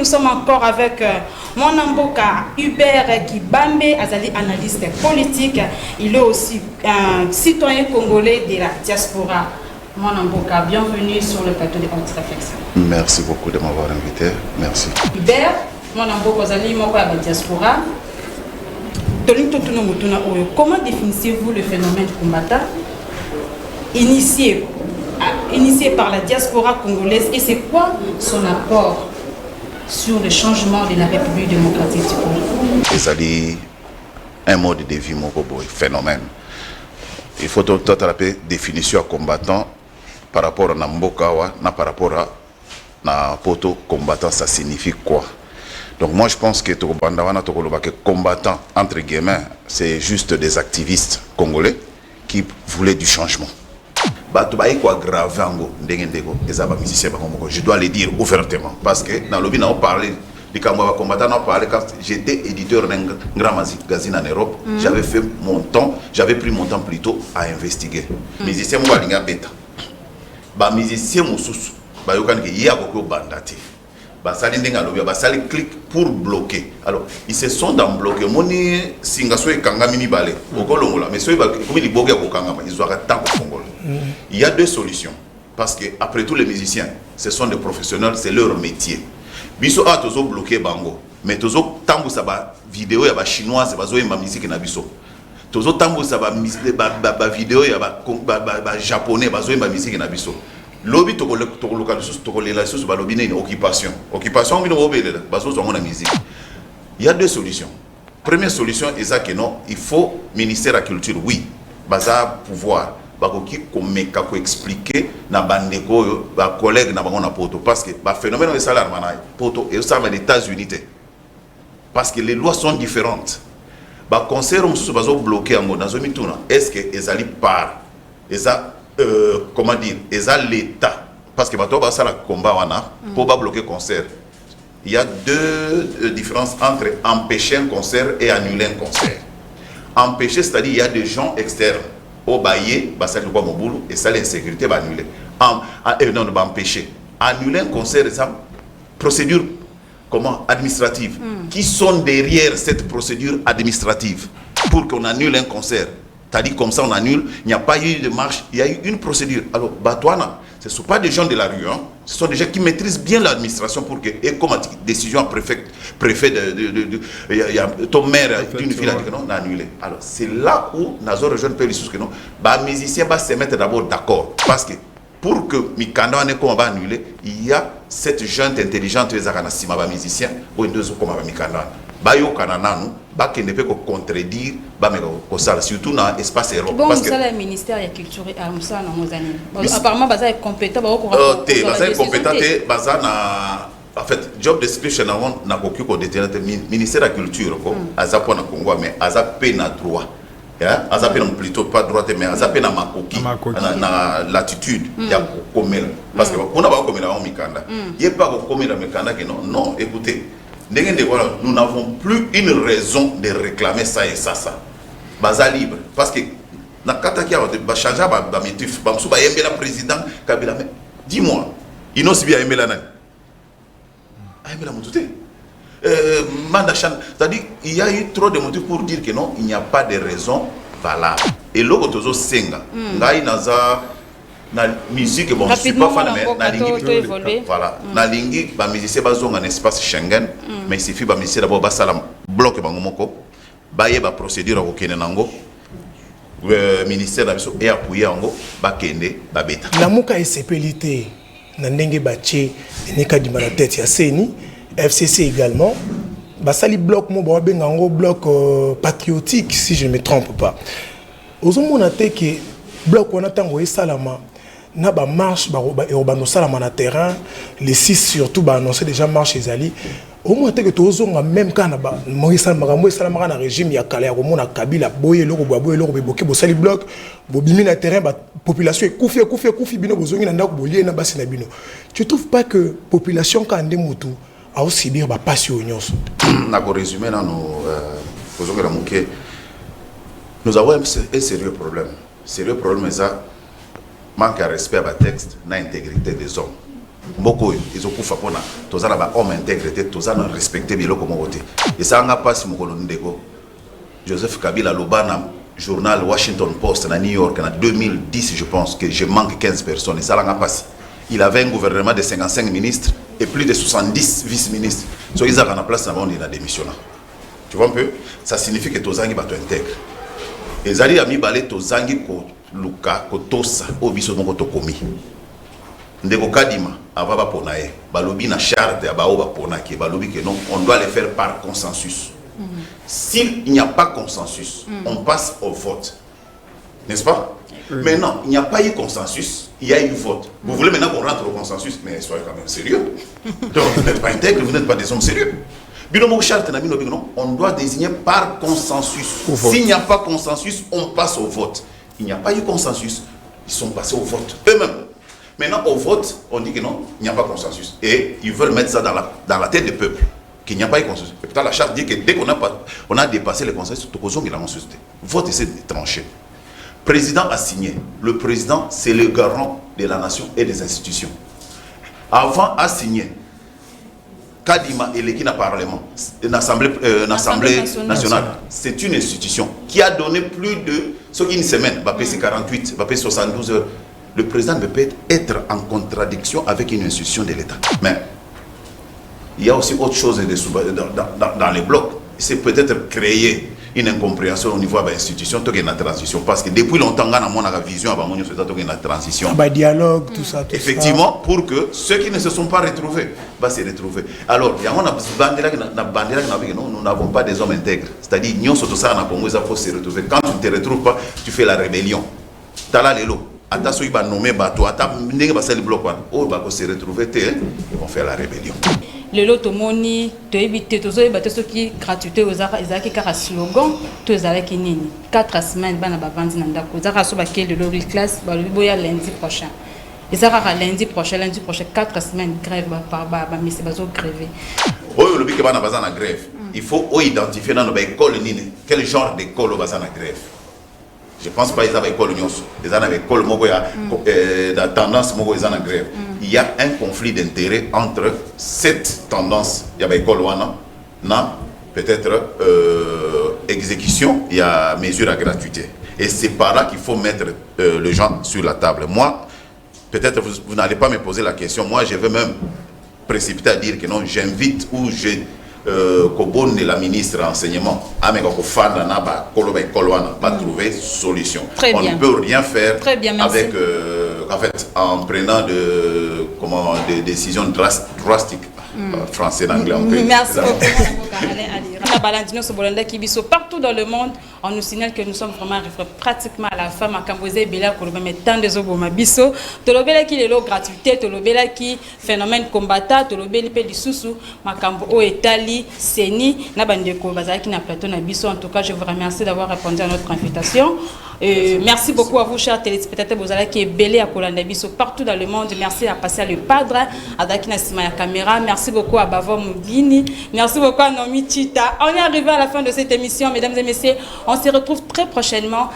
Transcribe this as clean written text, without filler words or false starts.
nous sommes encore avec mon amboka Hubert Kibambe, Azali analyste politique. Il est aussi un citoyen congolais de la diaspora. Mon amboka, bienvenue sur le plateau de Haute Réflexion. Merci beaucoup de m'avoir invité. Merci. Hubert, mon amboka Azali moko ya diaspora. Comment définissez-vous le phénomène combattant initié par la diaspora congolaise et c'est quoi son apport sur le changement de la République démocratique du Congo? C'est un mode de vie, mon phénomène. Il faut tout attraper définition combattant par rapport à Nambokawa, par rapport à poto combattant, ça signifie quoi? Donc moi je pense que combattant, entre guillemets, c'est juste des activistes congolais qui voulaient du changement. Je dois le dire ouvertement parce que dans le lobby on parlé du combattant, on parlé quand j'étais éditeur d'un grand magazine en Europe, j'avais fait mon temps, j'avais pris mon temps plutôt à investiguer. Musicien moi linga beta. Ba musicien mususu ba yokani ke ya ko bandati. Basali ndenga lobby basali clic pour bloquer. Alors ils se sont dans bloqué moni singaso e kangami mibale okolongola mais soy ba comme ils bloqué ko kangama ils ont tant au Congo. Il y a deux solutions parce que après tout les musiciens ce sont des professionnels, c'est leur métier. Biso a tozo bloqué bango mais tozo tambu sa ba vidéo ya ba chinoise bazo yemba musique na biso. Tozo tambu sa ba vidéo ya ba japonais bazo yemba musique na biso. Lobby to local to la source ba lobby une occupation on vient obéler bazo zo na musique. Il y a deux solutions. Première solution est ça que non, il faut ministère de la culture oui, baza pouvoir bakoki komeka ko expliquer na bandeko ba collègue na bango na poto parce que ba phénomène de salaire mana poto et ça les États-Unis parce que les lois sont différentes. Ba concert mususu bazo bloquer en dans zomituna est-ce que ezali par eza comment dire eza l'état parce que bato ba sala combat wana pour ba bloquer concert. Il y a deux différences entre empêcher un concert et annuler un concert. Empêcher c'est-à-dire il y a des gens externes au baillé, ça le quoi mon boulot et ça l'insécurité va annuler. Non, va empêcher. Annuler un concert, c'est procédure comment administrative. Qui sont derrière cette procédure administrative pour qu'on annule un concert? C'est-à-dire comme ça on annule, il n'y a pas eu de marche, il y a eu une procédure. Alors, Batouana, ce ne sont pas des gens de la rue, hein. Ce sont des gens qui maîtrisent bien l'administration pour que, et comme décision préfet ton maire d'une ville a dit que non, on a annulé. Alors, c'est là où Nazo rejoint peu les choses que non, les musiciens vont se mettre d'abord d'accord. Parce que pour que Mikanda va annuler, il y a cette junte intelligente, les musiciens, ou une deuxième comme Mikanda. Bayo kanana nous ba qui ne peut que contredire ba mais ko sala surtout dans espace Europe bon, parce que le ministère de la culture et ça dans nos années apparemment baza est compétent ba ko baza est compétent baza na en fait job description na ko ko déterminer ministère de la culture ko azapo na Congo mais azape na droit ya azape na plutôt pas droit mais azape na makoki na latitude ya komela parce que on a ba komela en Mikanda il pas ko komela Mikanda que non écoutez. Nous n'avons plus une raison de réclamer ça et ça. Baza libre. Parce que, dans le cas de changer le président Kabila, dis-moi, il n'a pas bien aimé la nani. Aimé la moutouté. C'est-à-dire, il y a eu trop de motifs pour dire que non, il n'y a pas de raison valable. Et l'autre, tozo senga. Ngai naza. La musique bon je suis pas fan mais na lingi voilà na lingi ba musicien bazonga un espace Schengen mais il suffit ba musicien d'abord ba salam bloque bango moko ba yeba procédure ko kene nango ministère na biso et appuyer yango ba kende ba beta la muka esepelité na ndenge bache nika di la tête ya seni FCC également ba sali bloc mo ba benga ngo bloc patriotique si je ne me trompe pas ozomona te que bloc on attend et salama na ba marche ba urbain salama na terrain les 6 surtout ba annoncer déjà marche ezali au moins que tozonga même quand ba moisa makambo salama na régime ya kala ya komona Kabila boye loko boye loko boke bo sali bloc bo bimi na terrain ba population kufi bino bozongi na ndako bolie na basi na bino. Tu trouves pas que population quand ande mutu a aussi bien ba passion nyonso na ko résumer na no bozonga la muke nous avons un sérieux problème est ça manque de respect à texte, l'intégrité des hommes. Mboko ils ont kufa pona toza na ba homme intégrité toza na respecter biloko moko te. Et ça nga passe mokolo ndeko Joseph Kabila Lobana journal Washington Post na New York en 2010 je pense que je manque 15 personnes et ça l'a passé. Il avait un gouvernement de 55 ministres et plus de 70 vice-ministres. So ils ont en place avant il a démissionné. Tu vois un peu? Ça signifie que tozangi bato intègre. Et zali ami balé tozangi ko luka ko tosa obiso moko to komi. Ndeko Kadima avaba ponae balobi na charte ya baoba ponaki balobi que non on doit le faire par consensus. S'il n'y a pas consensus, on passe au vote. N'est-ce pas? Maintenant, il n'y a pas eu consensus, il y a eu vote. Vous voulez maintenant qu'on rentre au consensus, mais soyez quand même sérieux. Donc vous n'êtes pas intègre, vous n'êtes pas des hommes sérieux. On doit désigner par consensus. S'il n'y a pas consensus, on passe au vote. Il n'y a pas eu consensus, ils sont passés au vote eux-mêmes. Maintenant, au vote, on dit que non, il n'y a pas consensus. Et ils veulent mettre ça dans la tête du peuple. Qu'il n'y a pas eu consensus. Et pourtant, la charte dit que dès qu'on a dépassé le consensus, il a consulté. Vote essaie de trancher. Le président a signé. Le président, c'est le garant de la nation et des institutions. Avant a signé. Kadima et l'équipe parlement, l'Assemblée nationale, c'est une institution qui a donné plus de une semaine, c'est 48, 72 heures. Le président ne peut être en contradiction avec une institution de l'État. Mais il y a aussi autre chose dans les blocs. C'est peut-être créer une incompréhension au niveau de l'institution, tout est la transition. Parce que depuis longtemps, on a une vision, on a la transition. Dialogue, tout ça. Effectivement, pour que ceux qui ne se sont pas retrouvés vont se retrouver. Alors, il y a nous n'avons pas des hommes intègres. C'est-à-dire, nous sommes tous en Congo, il faut se retrouver. Quand tu ne te retrouves pas, tu fais la rébellion. Tala lelo. Ata so iba nommé bateau, ata ndenge ba sali bloc wana. Oh ba ko se retrouver ils vont faire la rébellion. Le lot moni to éviter to zo bateau ce qui gratuité aux ezaki kaka slogan to ezaki nini 4 semaines bana ba vandi na ndako zaka so ba ke le lot classe ba boya lundi prochain. Ezaka lundi prochain 4 semaines grève ba misi bazo gréver. Oh le biki bana bazana grève. Il faut identifier dans nos écoles nini quel genre d'école bazana grève. Je ne pense pas qu'ils avaient école nyonso. Ils avaient école la tendance mogo ils en grève. Il y a un conflit d'intérêts entre cette tendance, il y a école wana, na peut-être exécution, il y a mesure à gratuité. Et c'est par là qu'il faut mettre les gens sur la table. Moi, peut-être vous n'allez pas me poser la question. Moi, je vais même précipiter à dire que non, j'invite ou j'ai Kobon de la ministre renseignement pas trouver solution. On ne peut rien faire avec en prenant des décisions drastiques. Français, anglais, merci beaucoup. Partout dans le monde, on nous signale que nous sommes vraiment pratiquement à la fin. Mais tant de zoboma biso, tolobela qui est l'eau gratuité, tolobela qui phénomène combattant, tolobela qui du sousou, makambo o etali, seni, na bandeko bazaki na plateau na biso. En tout cas, je vous remercie d'avoir répondu à notre invitation. Merci beaucoup à vous, chers téléspectateurs, qui est belé à Kolanda biso partout dans le monde. Merci à passer le padre, à Dakina Simaya Caméra. Merci beaucoup à Bavo Mugini. Merci beaucoup à Nomi Chita. On est arrivé à la fin de cette émission, mesdames et messieurs. On se retrouve très prochainement.